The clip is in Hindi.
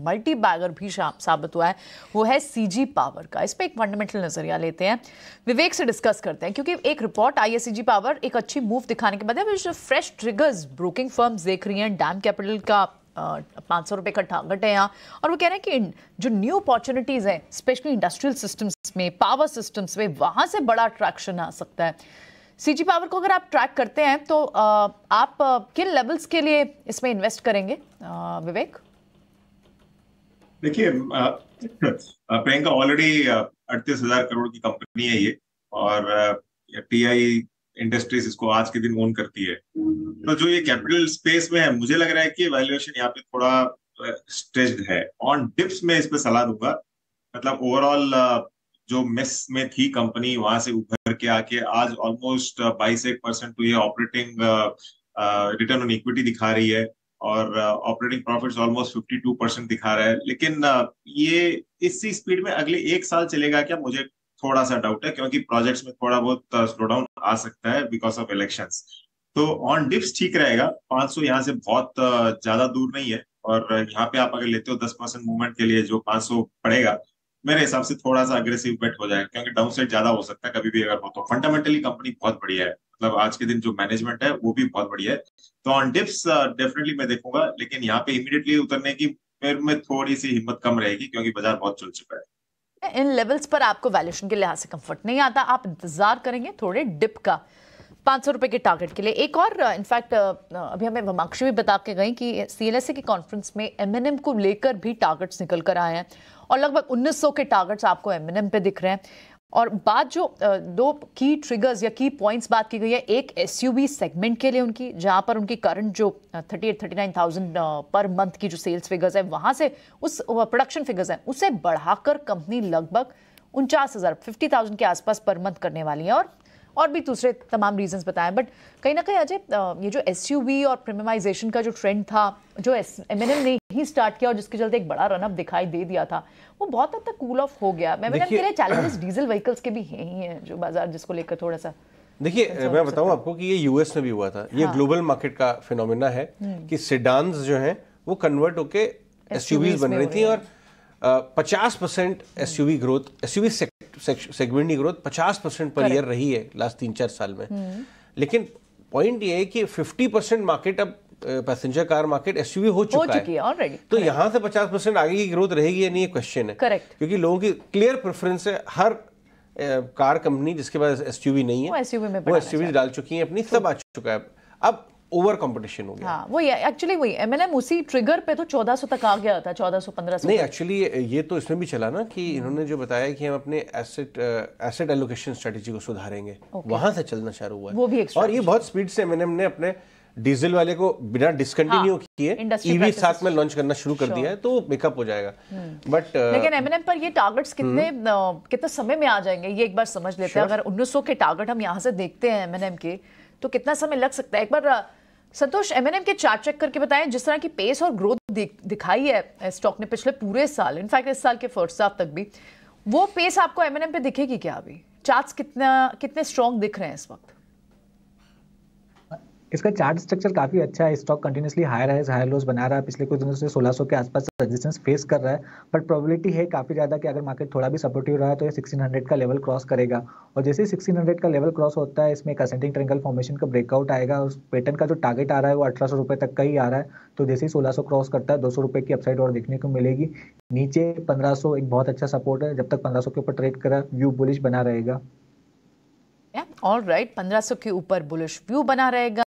मल्टी बैगर भी साबित हुआ है, वो है सीजी पावर का। इस पर एक फंडामेंटल नजरिया लेते हैं, विवेक से डिस्कस करते हैं, क्योंकि एक रिपोर्ट आई है सीजी पावर एक अच्छी मूव दिखाने के बाद जो फ्रेश ट्रिगर्स ब्रोकिंग फर्म्स देख रही हैं, डैम कैपिटल का 500 रुपए का टारगेट है यहाँ, और वो कह रहे हैं कि जो न्यू अपॉर्चुनिटीज हैं स्पेशली इंडस्ट्रियल सिस्टम्स में, पावर सिस्टम्स में, वहां से बड़ा अट्रैक्शन आ सकता है। सीजी पावर को अगर आप ट्रैक करते हैं तो आप किन लेवल्स के लिए इसमें इन्वेस्ट करेंगे विवेक? देखिए प्रियंका, ऑलरेडी 38,000 करोड़ की कंपनी है ये, और टीआई इंडस्ट्रीज इसको आज के दिन ओन करती है। तो जो ये कैपिटल स्पेस में है, मुझे लग रहा है कि वैल्यूएशन यहाँ पे थोड़ा स्ट्रेच्ड है। ऑन डिप्स में इस पे सलाह दूंगा, मतलब ओवरऑल जो मिस में थी कंपनी, वहां से उभर के आके आज ऑलमोस्ट 22% तो ये ऑपरेटिंग रिटर्न ऑन इक्विटी दिखा रही है, और ऑपरेटिंग प्रॉफिट्स ऑलमोस्ट 52% दिखा रहा है। लेकिन ये इसी स्पीड में अगले 1 साल चलेगा क्या, मुझे थोड़ा सा डाउट है, क्योंकि प्रोजेक्ट्स में थोड़ा बहुत स्लो डाउन आ सकता है बिकॉज ऑफ इलेक्शंस। तो ऑन डिप्स ठीक रहेगा, 500 यहाँ से बहुत ज्यादा दूर नहीं है, और यहाँ पे आप अगर लेते हो 10% मूवमेंट के लिए जो 500 पड़ेगा, मेरे हिसाब से थोड़ा सा अग्रेसिव बेट हो जाएगा, क्योंकि डाउन साइड ज्यादा हो सकता है कभी भी अगर हो तो। फंडामेंटली कंपनी बहुत बढ़िया है, मतलब आज के दिन जो मैनेजमेंट है वो भी बहुत बढ़िया है। तो ऑन डिप्स डेफिनेटली मैं देखूंगा, लेकिन यहाँ पे इमीडिएटली उतरने की मेरे में थोड़ी सी हिम्मत कम रहेगी, क्योंकि बाजार बहुत चल चुका है। इन लेवल्स पर आपको वैल्यूएशन के लिहाज से कंफर्ट नहीं आता, आप इंतजार करेंगे थोड़े डिप का 500 रुपए के टारगेट के लिए। एक और इनफैक्ट अभी हमें वमाक्षी भी बता के गई कि सीएलएसए की कॉन्फ्रेंस में एमएनएम को लेकर भी टारगेट्स निकल कर आए हैं, और लगभग 1900 के टारगेट्स आपको एमएनएम पे दिख रहे हैं। और बात जो दो की ट्रिगर्स या की पॉइंट्स बात की गई है, एक एसयूवी सेगमेंट के लिए उनकी, जहां पर उनकी करंट जो 38-39,000 पर मंथ की जो सेल्स फिगर्स है, वहां से उस प्रोडक्शन फिगर्स हैं उसे बढ़ाकर कंपनी लगभग 49,000 के आसपास पर मंथ करने वाली है, और भी दूसरे तमाम रीजंस बताएं। बट कहीं ना कहीं अजय, ये जो एसयूवी और प्रीमियमाइजेशन का जो ट्रेंड था, जो एमएनएम ने ही स्टार्ट किया और जिसके चलते एक बड़ा रनअप दिखाई दे दिया था, वो बहुत हद तक कूल ऑफ हो गया। एमएनएम के लिए चैलेंजेस डीजल व्हीकल्स के भी यही हैं, जो बाजार जिसको लेकर थोड़ा सा। देखिए मैं बताऊं आपको कि ये यूएस में भी हुआ था, ये ग्लोबल मार्केट का फिनोमेना है कि सेडान्स जो हैं वो कन्वर्ट होके एसयूवीज बन रही थी, और 50% एसयूवी ग्रोथ, एसयूवी सेगमेंट की ग्रोथ 50% पर ईयर रही है लास्ट 3-4 साल में। लेकिन पॉइंट ये है कि 50% मार्केट अब पैसेंजर कार मार्केट एसयूवी हो चुका है ऑलरेडी। तो यहाँ से 50% आगे की ग्रोथ रहेगी या नहीं, ये क्वेश्चन है। करेक्ट, क्योंकि लोगों की क्लियर प्रेफरेंस है, हर कार कंपनी जिसके पास एसयूवी नहीं है वो एसयूवी डाल चुकी है अपनी, सब आ चुका है। अब ओवर कंपटीशन हो गया। हाँ, वही एक्चुअली वही एमएनएम उसी ट्रिगर पे तो 1400 तक आ गया था, 1400-1500 नहीं। एक्चुअली ये तो इसमें भी चला ना कि इन्होंने जो बताया कि हम अपने एसेट एलोकेशन स्ट्रेटेजी को सुधारेंगे, वहां से चलना शुरू हुआ है वो भी। और ये बहुत स्पीड से एमएनएम ने अपने डीजल वाले को बिना डिसकंटिन्यू किए ईवी साथ में लॉन्च करना शुरू कर दिया है, तो मेकअप हो जाएगा। बट लेकिन एमएनएम पर ये टारगेट्स कितने समय में आ जाएंगे, ये एक बार समझ लेते हैं। अगर 1900 के टारगेट हम यहाँ से देखते हैं एमएनएम के, तो कितना समय लग सकता है? एक बार संतोष एमएनएम के चार्ट चेक करके बताएं, जिस तरह की पेस और ग्रोथ दिखाई है स्टॉक ने पिछले पूरे साल, इनफैक्ट इस साल के फर्स्ट हाफ तक भी, वो पेस आपको एमएनएम पे दिखेगी क्या? अभी चार्ट्स कितने स्ट्रॉन्ग दिख रहे हैं इस वक्त? इसका चार्ट स्ट्रक्चर काफी अच्छा है। Stock continuously higher highs higher lows बना रहा है, पिछले कुछ दिनों से 1600 के आसपास रेजिस्टेंस फेस कर रहा है, बट प्रोबेबिलिटी है काफी ज्यादा कि अगर मार्केट थोड़ा भी सपोर्टिव रहा तो ये 1600 का लेवल क्रॉस करेगा, और जैसे ही 1600 का लेवल क्रॉस होता है, इसमें एक असेंडिंग ट्रायंगल फॉर्मेशन का ब्रेकआउट आएगा। उस पैटर्न का जो टारगेट आ रहा है वो 1800 रुपए तक का ही आ रहा है, तो जैसे ही 1600 क्रॉस करता है 200 रुपए की अपसाइड और देखने को मिलेगी। नीचे 1500 एक बहुत अच्छा सपोर्ट है, जब तक 1500 के ऊपर ट्रेड करा व्यू बुलिश बना रहेगा। ऑलराइट, 1500 के ऊपर बुलिश व्यू बना रहेगा।